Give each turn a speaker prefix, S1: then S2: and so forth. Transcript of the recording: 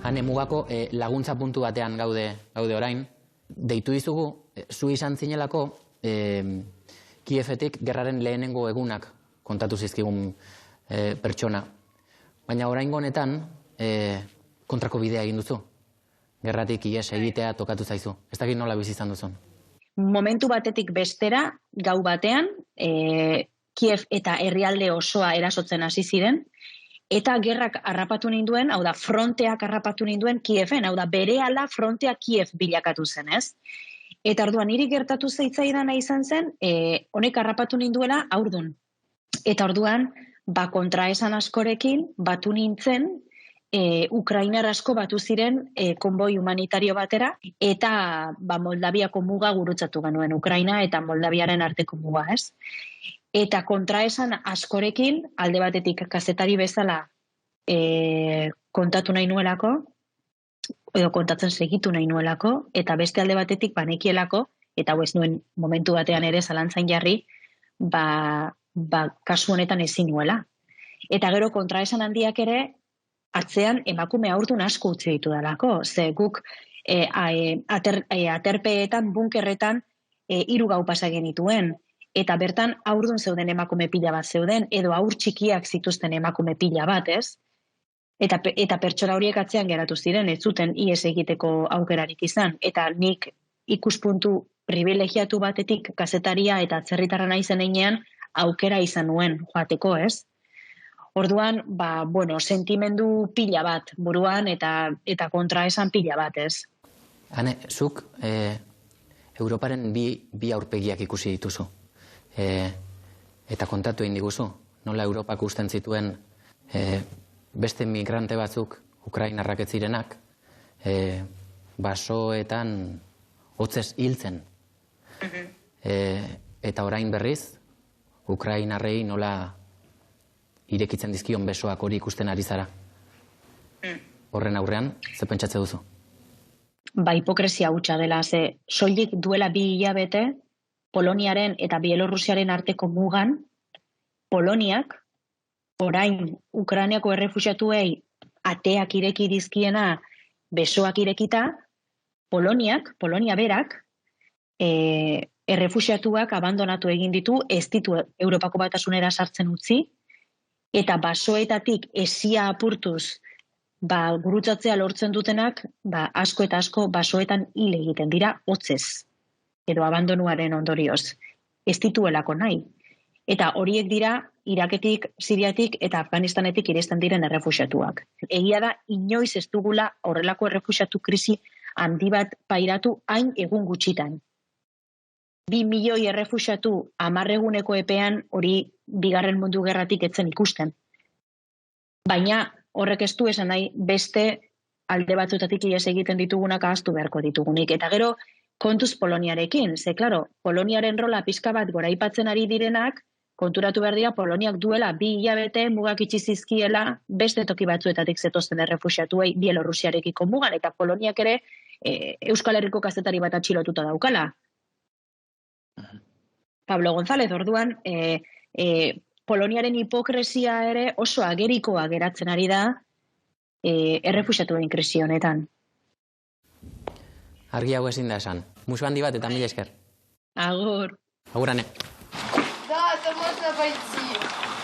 S1: Hane mugako laguntza puntu batean gaude orain. Deitu dizugu, zu izan zinelako Kiefetik gerraren lehenengo egunak kontatu zizkigun pertsona. Baina oraingo honetan kontrako bidea egin duzu. Gerratik ihes egitea tokatu zaizu. Ez dakit nola bizi izan duzun.
S2: Momentu batetik bestera, gau batean, Kiev eta herrialde osoa erasotzen hasi ziren, eta gerrak harrapatu ninduen, hau da, fronteak harrapatu ninduen Kieven, hau da, berehala frontea Kiev bilakatu zen, ez? Eta orduan, niri gertatu zaitzaidana izan zen, honek harrapatu ninduela aurdun. Eta orduan, kontraesan askorekin, batu nintzen, Ukrainar asko batu ziren konboi humanitario batera, eta Moldaviako muga gurutzatu genuen, Ukraina eta Moldaviaren arteko muga, ez? Eta kontraesan askorekin, alde batetik kazetari bezala kontatu nahi nuelako, edo kontatzen segitu nahi nuelako, eta beste alde batetik banekielako, eta hau ez nuen momentu batean ere zalantzan jarri, kasu honetan ezin nuela. Eta gero kontraesan handiak ere, atzean emakume aurdun asko utzi ditu dalako. Ze guk aterpeetan, bunkerretan, 3 gau pasa genituen. Eta bertan aurdun zeuden emakume pila bat zeuden, edo aur txikiak zituzten emakume pila bat, ez? Eta pertsona horiek atzean geratu ziren, ez zuten ihes egiteko aukerarik izan. Eta nik ikuspuntu privilegiatu batetik kazetaria eta atzerritarra naizen heinean aukera izan nuen joateko, ez? Orduan, sentimendu pila bat buruan eta kontraesan pila bat, ez?
S1: Hane, zuk Europaren bi aurpegiak ikusi dituzu. Eta kontatu egin diguzu. Nola Europak usten zituen beste migrante batzuk, Ukrainarrak ez zirenak, basoetan hotzez hiltzen. Eta orain berriz, Ukrainarrei nola irekitzen dizkion besoak hori ikusten ari zara. Horren aurrean, ze pentsatze duzu?
S2: Hipokresia hutsa dela, ze soilik duela 2 hilabete, Poloniaren eta Bielorrusiaren arteko mugan, Poloniak, orain Ukrainiako errefuxiatuei ateak ireki dizkiena besoak irekita, Polonia berak, errefuxiatuak abandonatu egin ditu, ez ditu Europako Batasunera sartzen utzi, eta basoetatik esia apurtuz gurutzatzea lortzen dutenak, asko eta asko basoetan hil egiten dira hotzez, edo abandonuaren ondorioz. Ez dituelako nahi. Eta horiek dira Iraketik, Siriatik eta Afganistanetik iristen diren errefuxiatuak. Egia da, inoiz ez dugula horrelako errefuxiatu krisi handi bat pairatu hain egun gutxitan. 2 milioi errefuxiatu 10 eguneko epean hori Bigarren Mundu Gerratik etzen ikusten. Baina horrek ez du esan nahi beste alde batzutatik ihes egiten ditugunak ahaztu beharko ditugunik. Eta gero kontuz Poloniarekin. Ze, klaro, Poloniaren rola pixka bat goraipatzen ari direnak, konturatu behar dira Poloniak duela 2 hilabete mugak itxi zizkiela beste toki batzuetatik zetozten errefuxiatuei Bielorrusiarekiko mugan, eta Poloniak ere Euskal Herriko kazetari bat atxilotuta daukala. Pablo González, orduan, Poloniaren hipokresia ere oso agerikoa geratzen ari da errefuxiatuen krisi honetan.
S1: Argi hau ezin da esan. Musu handi bat eta mila esker.
S2: Agur.
S1: Agurane.
S3: Да, это можно пойти.